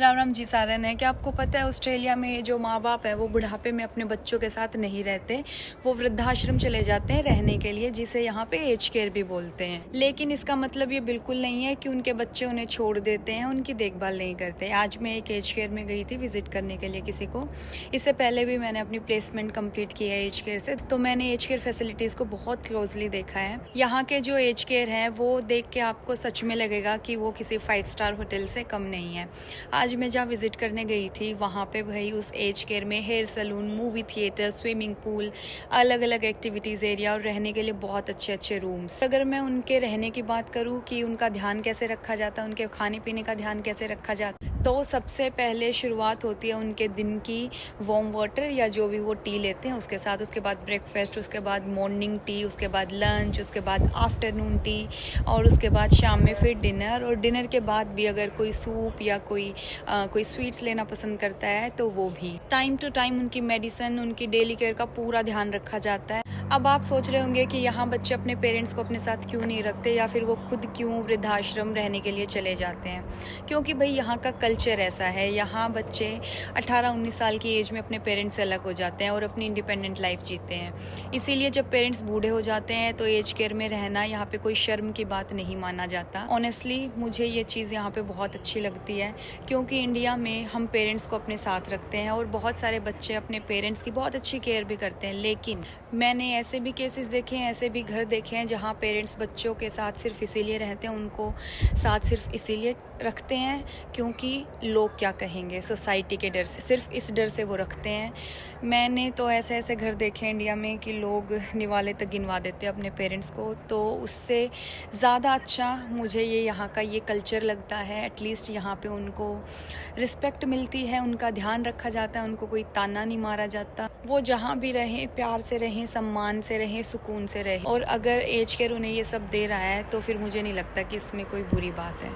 राम राम जी सारन है। क्या आपको पता है ऑस्ट्रेलिया में जो माँ बाप है वो बुढ़ापे में अपने बच्चों के साथ नहीं रहते, वो वृद्धाश्रम चले जाते हैं रहने के लिए, जिसे यहाँ पे एज केयर भी बोलते हैं। लेकिन इसका मतलब ये बिल्कुल नहीं है कि उनके बच्चे उन्हें छोड़ देते हैं, उनकी देखभाल नहीं करते। आज मैं एक एज केयर में गई थी विजिट करने के लिए किसी को। इससे पहले भी मैंने अपनी प्लेसमेंट कंप्लीट की है एज केयर से, तो मैंने एज केयर फैसिलिटीज़ को बहुत क्लोजली देखा है। यहाँ के जो एज केयर है वो देख के आपको सच में लगेगा कि वो किसी 5 स्टार होटल से कम नहीं है। आज मैं जहाँ विज़िट करने गई थी वहाँ पे भाई उस एज केयर में hair salon, movie theatre, swimming pool, अलग अलग एक्टिविटीज़ एरिया और रहने के लिए बहुत अच्छे अच्छे रूम्स। अगर मैं उनके रहने की बात करूँ कि उनका ध्यान कैसे रखा जाता है, उनके खाने पीने का ध्यान कैसे रखा जाता है, तो सबसे पहले शुरुआत होती है उनके दिन की वार्म वाटर या जो भी वो टी लेते हैं उसके साथ, उसके बाद ब्रेकफास्ट, उसके बाद मॉर्निंग टी, उसके बाद लंच, उसके बाद आफ्टरनून टी और उसके बाद शाम में फिर डिनर। और डिनर के बाद भी अगर कोई सूप या कोई स्वीट्स लेना पसंद करता है तो वो भी। टाइम टू टाइम उनकी मेडिसिन, उनकी डेली केयर का पूरा ध्यान रखा जाता है। अब आप सोच रहे होंगे कि यहाँ बच्चे अपने पेरेंट्स को अपने साथ क्यों नहीं रखते या फिर वो खुद क्यों वृद्धाश्रम रहने के लिए चले जाते हैं। क्योंकि भाई यहाँ का कल्चर ऐसा है, यहाँ बच्चे 18-19 साल की एज में अपने पेरेंट्स से अलग हो जाते हैं और अपनी इंडिपेंडेंट लाइफ जीते हैं। इसीलिए जब पेरेंट्स बूढ़े हो जाते हैं तो एज केयर में रहना यहाँ पे कोई शर्म की बात नहीं माना जाता। ऑनेस्टली मुझे ये चीज़ यहाँ पे बहुत अच्छी लगती है, क्योंकि इंडिया में हम पेरेंट्स को अपने साथ रखते हैं और बहुत सारे बच्चे अपने पेरेंट्स की बहुत अच्छी केयर भी करते हैं। लेकिन मैंने ऐसे भी केसेस देखे हैं, ऐसे भी घर देखे हैं जहाँ पेरेंट्स बच्चों के साथ सिर्फ इसीलिए रहते हैं, उनको साथ सिर्फ इसीलिए रखते हैं क्योंकि लोग क्या कहेंगे, सोसाइटी के डर से, सिर्फ इस डर से वो रखते हैं। मैंने तो ऐसे ऐसे घर देखे इंडिया में कि लोग निवाले तक गिनवा देते हैं अपने पेरेंट्स को। तो उससे ज़्यादा अच्छा मुझे ये यहाँ का ये कल्चर लगता है। एटलीस्ट यहाँ पे उनको रिस्पेक्ट मिलती है, उनका ध्यान रखा जाता है, उनको कोई ताना नहीं मारा जाता। वो जहाँ भी रहें प्यार से रहें, सम्मान से रहें, सुकून से रहें। और अगर एज केयर उन्हें ये सब दे रहा है तो फिर मुझे नहीं लगता कि इसमें कोई बुरी बात है।